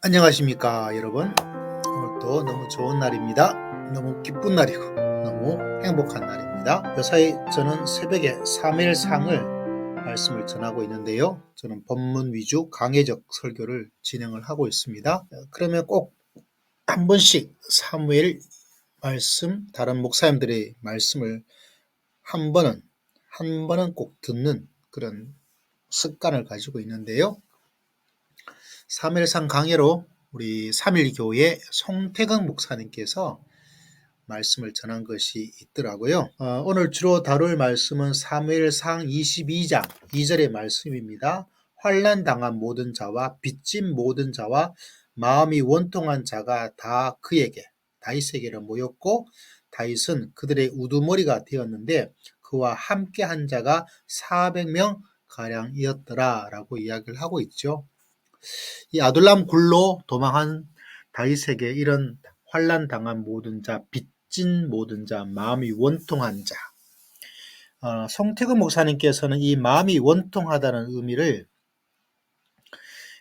안녕하십니까 여러분. 오늘도 너무 좋은 날입니다. 너무 기쁜 날이고 너무 행복한 날입니다. 요사이 저는 새벽에 3일상을 말씀을 전하고 있는데요. 저는 본문 위주 강해적 설교를 진행을 하고 있습니다. 그러면 꼭 한 번씩 사무엘 말씀, 다른 목사님들의 말씀을 한 번은 꼭 듣는 그런 습관을 가지고 있는데요. 3일상 강해로 우리 3일교회 송태강 목사님께서 말씀을 전한 것이 있더라고요. 오늘 주로 다룰 말씀은 사무엘상 22장 2절의 말씀입니다. 환난 당한 모든 자와 빚진 모든 자와 마음이 원통한 자가 다 그에게 다윗에게로 모였고 다윗은 그들의 우두머리가 되었는데 그와 함께 한 자가 400명 가량이었더라 라고 이야기를 하고 있죠. 이 아둘람 굴로 도망한 다윗에게 이런 환난 당한 모든 자, 빚진 모든 자, 마음이 원통한 자. 송태근 목사님께서는 이 마음이 원통하다는 의미를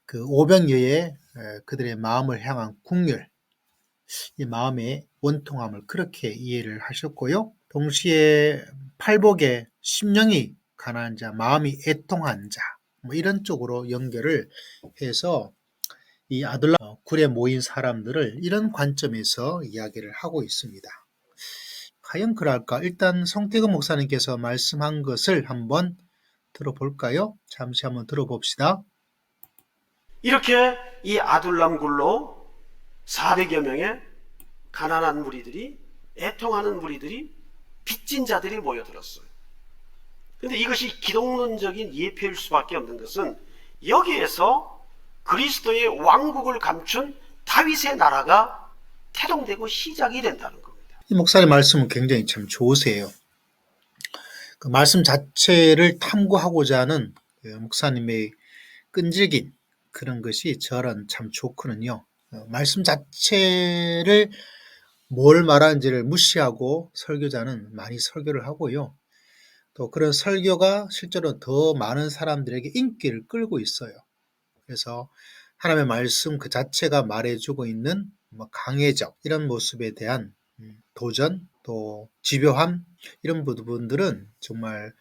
그 오병이어의 그들의 마음을 향한 국률, 이 마음의 원통함을 그렇게 이해를 하셨고요. 동시에 팔복의 심령이 가난한 자, 마음이 애통한 자, 뭐 이런 쪽으로 연결을 해서 이 아둘람 굴에 모인 사람들을 이런 관점에서 이야기를 하고 있습니다. 과연 그럴까? 일단 송태근 목사님께서 말씀한 것을 한번 들어볼까요? 잠시 한번 들어봅시다. 이렇게 이 아둘람 굴로 400여 명의 가난한 무리들이, 애통하는 무리들이, 빚진 자들이 모여들었어요. 근데 이것이 기독론적인 예표일 수밖에 없는 것은 여기에서 그리스도의 왕국을 감춘 다윗의 나라가 태동되고 시작이 된다는 겁니다. 이 목사님 말씀은 굉장히 참 좋으세요. 그 말씀 자체를 탐구하고자 하는 목사님의 끈질긴 그런 것이 저는 참 좋거든요. 말씀 자체를 뭘 말하는지를 무시하고 설교자는 많이 설교를 하고요. 또 그런 설교가 실제로 더 많은 사람들에게 인기를 끌고 있어요. 그래서 하나님의 말씀 그 자체가 말해주고 있는 강해적 이런 모습에 대한 도전 또 집요함 이런 부분들은 정말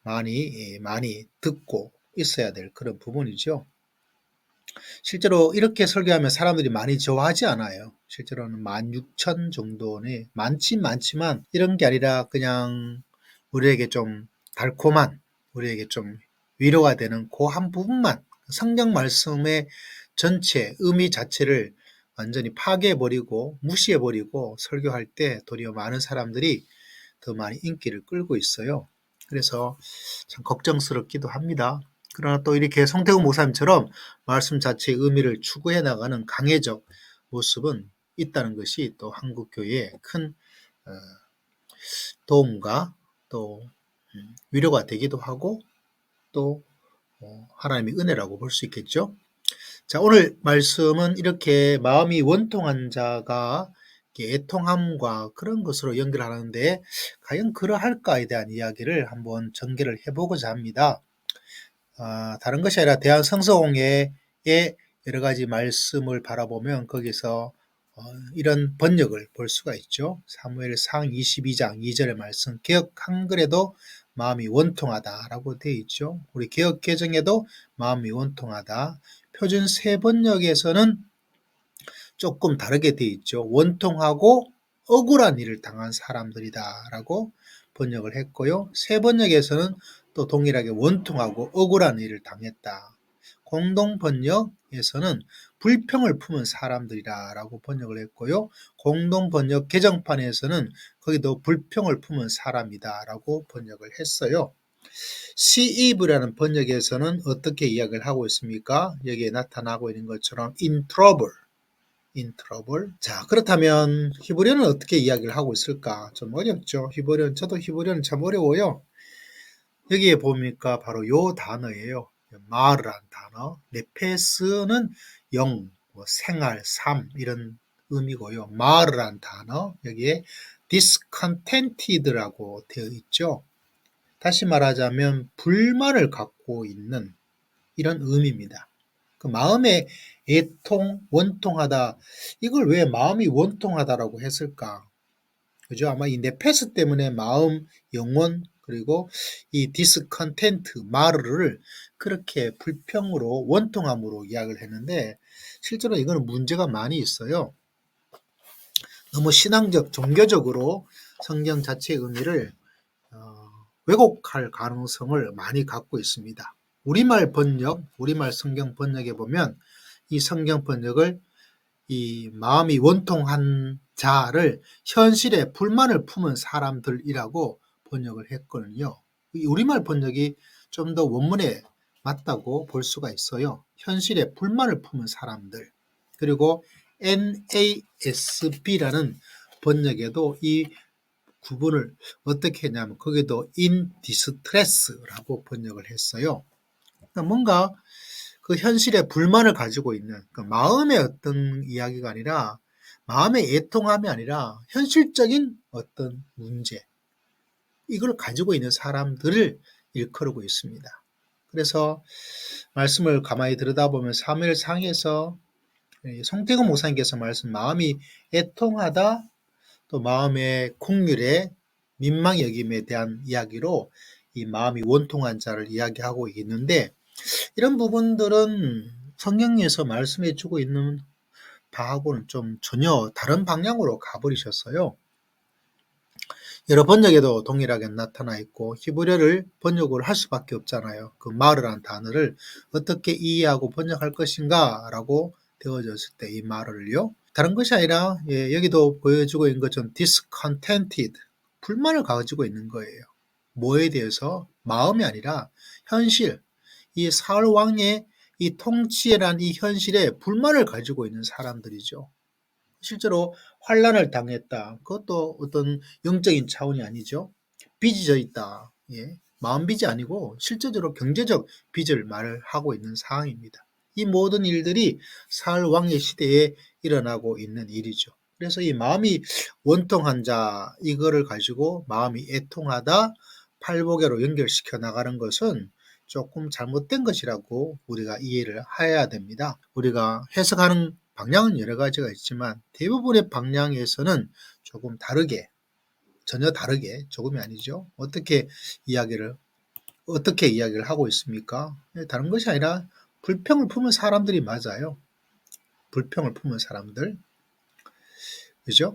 많이 듣고 있어야 될 그런 부분이죠. 실제로 이렇게 설교하면 사람들이 많이 좋아하지 않아요. 실제로는 16,000 정도는 많지만 이런 게 아니라 그냥 우리에게 좀 달콤한, 우리에게 좀 위로가 되는 그 한 부분만 성경 말씀의 전체 의미 자체를 완전히 파괴해버리고 무시해버리고 설교할 때 도리어 많은 사람들이 더 많이 인기를 끌고 있어요. 그래서 참 걱정스럽기도 합니다. 그러나 또 이렇게 송태우 목사님처럼 말씀 자체의 의미를 추구해 나가는 강해적 모습은 있다는 것이 또 한국교회에 큰 도움과 또 위로가 되기도 하고 또 하나님의 은혜라고 볼 수 있겠죠. 자, 오늘 말씀은 이렇게 마음이 원통한 자가 애통함과 그런 것으로 연결하는데 과연 그러할까에 대한 이야기를 한번 전개를 해보고자 합니다. 다른 것이 아니라 대한성서공회의 여러 가지 말씀을 바라보면 거기서 이런 번역을 볼 수가 있죠. 사무엘상 22장 2절의 말씀, 개역 한글에도 마음이 원통하다라고 되어 있죠. 우리 개역 개정에도 마음이 원통하다. 표준 세번역에서는 조금 다르게 되어 있죠. 원통하고 억울한 일을 당한 사람들이다라고 번역을 했고요. 세번역에서는 또 동일하게 원통하고 억울한 일을 당했다. 공동 번역에서는 불평을 품은 사람들이라고 번역을 했고요. 공동 번역 개정판에서는 거기도 불평을 품은 사람이다라고 번역을 했어요. CEV라는 번역에서는 어떻게 이야기를 하고 있습니까? 여기에 나타나고 있는 것처럼 in trouble. 자, 그렇다면 히브리어는 어떻게 이야기를 하고 있을까? 좀 어렵죠. 저도 히브리어는 참 어려워요. 여기에 보니까 바로 요 단어예요. 마르란 단어. 네페스는 영, 생활, 삶 이런 의미고요. 마르란 단어. 여기에 discontented라고 되어 있죠. 다시 말하자면 불만을 갖고 있는 이런 의미입니다. 그 마음의 애통, 원통하다. 이걸 왜 마음이 원통하다라고 했을까? 그죠? 아마 이 네페스 때문에 마음, 영혼, 그리고 이 디스컨텐트, 마르를 그렇게 불평으로, 원통함으로 이야기를 했는데, 실제로 이거는 문제가 많이 있어요. 너무 신앙적, 종교적으로 성경 자체의 의미를 왜곡할 가능성을 많이 갖고 있습니다. 우리말 번역, 우리말 성경 번역에 보면 이 성경 번역을 이 마음이 원통한 자를 현실에 불만을 품은 사람들이라고 번역을 했거든요. 이 우리말 번역이 좀 더 원문에 맞다고 볼 수가 있어요. 현실에 불만을 품은 사람들. 그리고 NASB라는 번역에도 이 구분을 어떻게 했냐면 거기도 in distress라고 번역을 했어요. 그러니까 뭔가 그 현실에 불만을 가지고 있는 그 마음의 어떤 이야기가 아니라 마음의 애통함이 아니라 현실적인 어떤 문제 이걸 가지고 있는 사람들을 일컬고 있습니다. 그래서 말씀을 가만히 들여다보면 사무엘상에서 송태근 목사님께서 말씀 마음이 애통하다 또 마음의 긍휼에 민망히 여김에 대한 이야기로 이 마음이 원통한 자를 이야기하고 있는데 이런 부분들은 성경에서 말씀해 주고 있는 바하고는 좀 전혀 다른 방향으로 가버리셨어요. 여러 번역에도 동일하게 나타나 있고 히브리어를 번역을 할 수밖에 없잖아요. 그 마르라는 단어를 어떻게 이해하고 번역할 것인가 라고 되어졌을 때 이 마르를요. 다른 것이 아니라 여기도 보여주고 있는 것처럼 discontented, 불만을 가지고 있는 거예요. 뭐에 대해서? 마음이 아니라 현실, 이 사울 왕의 이 통치에란 이 현실에 불만을 가지고 있는 사람들이죠. 실제로 환란을 당했다. 그것도 어떤 영적인 차원이 아니죠. 빚이 져 있다. 예. 마음 빚이 아니고 실제적으로 경제적 빚을 말하고 있는 상황입니다. 이 모든 일들이 사울 왕의 시대에 일어나고 있는 일이죠. 그래서 이 마음이 원통한 자 이거를 가지고 마음이 애통하다 팔복에로 연결시켜 나가는 것은 조금 잘못된 것이라고 우리가 이해를 해야 됩니다. 우리가 해석하는 방향은 여러 가지가 있지만 대부분의 방향에서는 조금 다르게, 전혀 다르게, 조금이 아니죠. 어떻게 이야기를 하고 있습니까? 다른 것이 아니라 불평을 품은 사람들이 맞아요. 불평을 품은 사람들. 그죠?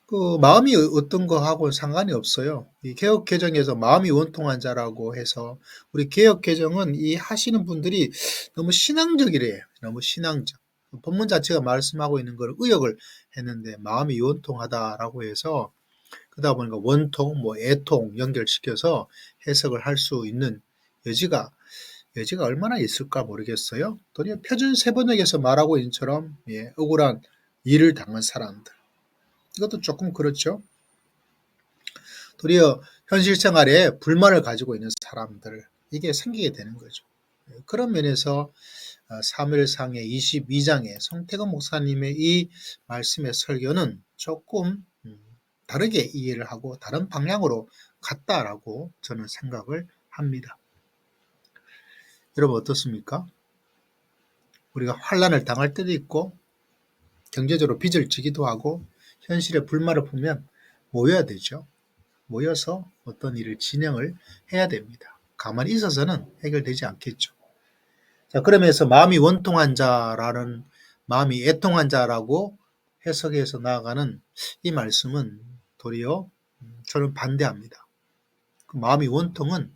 그 마음이 어떤 거하고 상관이 없어요. 이 개혁 개정에서 마음이 원통한 자라고 해서 우리 개혁 개정은 이 하시는 분들이 너무 신앙적이래요. 너무 신앙적. 본문 자체가 말씀하고 있는 걸 의역을 했는데 마음이 원통하다라고 해서 그러다 보니까 원통, 뭐 애통 연결시켜서 해석을 할 수 있는 여지가 얼마나 있을까 모르겠어요. 도리어 표준 세번역에서 말하고 있는 것처럼 억울한 일을 당한 사람들. 이것도 조금 그렇죠. 도리어 현실 생활에 불만을 가지고 있는 사람들 이게 생기게 되는 거죠. 그런 면에서 사무엘상의 22장의 송태근 목사님의 이 말씀의 설교는 조금 다르게 이해를 하고 다른 방향으로 갔다라고 저는 생각을 합니다. 여러분 어떻습니까? 우리가 환란을 당할 때도 있고 경제적으로 빚을 지기도 하고 현실에 불만을 품으면 모여야 되죠. 모여서 어떤 일을 진행을 해야 됩니다. 가만히 있어서는 해결되지 않겠죠. 자, 그러면서 마음이 원통한 자라는 마음이 애통한 자라고 해석해서 나아가는 이 말씀은 도리어 저는 반대합니다. 그 마음이 원통은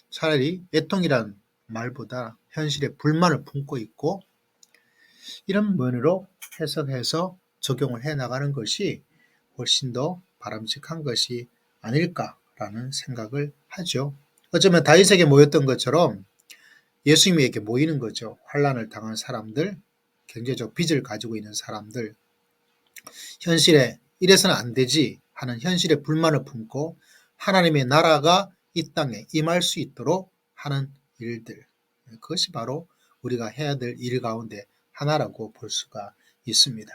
차라리 애통이란 말보다 현실에 불만을 품고 있고 이런 면으로 해석해서 적용을 해 나가는 것이 훨씬 더 바람직한 것이 아닐까라는 생각을 하죠. 어쩌면 다윗에게 모였던 것처럼 예수님에게 모이는 거죠. 환란을 당한 사람들, 경제적 빚을 가지고 있는 사람들, 현실에 이래서는 안 되지 하는 현실에 불만을 품고 하나님의 나라가 이 땅에 임할 수 있도록 하는 일들. 그것이 바로 우리가 해야 될 일 가운데 하나라고 볼 수가 있습니다.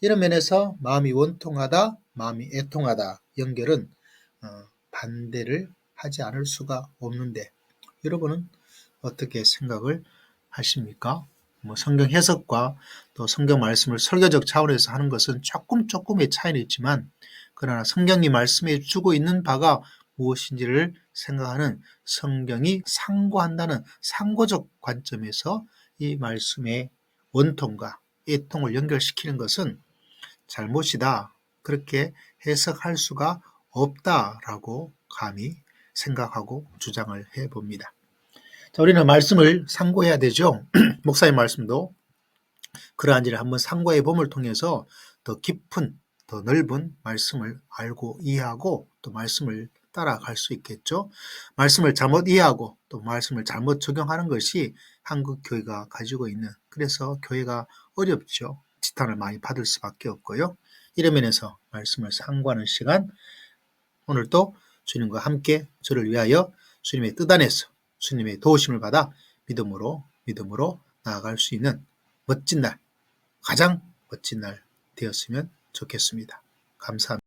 이런 면에서 마음이 원통하다, 마음이 애통하다 연결은 반대를 하지 않을 수가 없는데 여러분은 어떻게 생각을 하십니까? 뭐 성경 해석과 또 성경 말씀을 설교적 차원에서 하는 것은 조금의 차이는 있지만 그러나 성경이 말씀해 주고 있는 바가 무엇인지를 생각하는 성경이 상고한다는 상고적 관점에서 이 말씀의 원통과 애통을 연결시키는 것은 잘못이다. 그렇게 해석할 수가 없다라고 감히 생각하고 주장을 해봅니다. 자, 우리는 말씀을 상고해야 되죠. 목사의 말씀도 그러한 일을 한번 상고해 봄을 통해서 더 깊은, 더 넓은 말씀을 알고 이해하고 또 말씀을 따라갈 수 있겠죠. 말씀을 잘못 이해하고 또 말씀을 잘못 적용하는 것이 한국 교회가 가지고 있는, 그래서 교회가 어렵죠. 지탄을 많이 받을 수밖에 없고요. 이런 면에서 말씀을 상고하는 시간, 오늘도 주님과 함께 저를 위하여 주님의 뜻 안에서 주님의 도우심을 받아 믿음으로 나아갈 수 있는 멋진 날, 가장 멋진 날 되었으면 좋겠습니다. 감사합니다.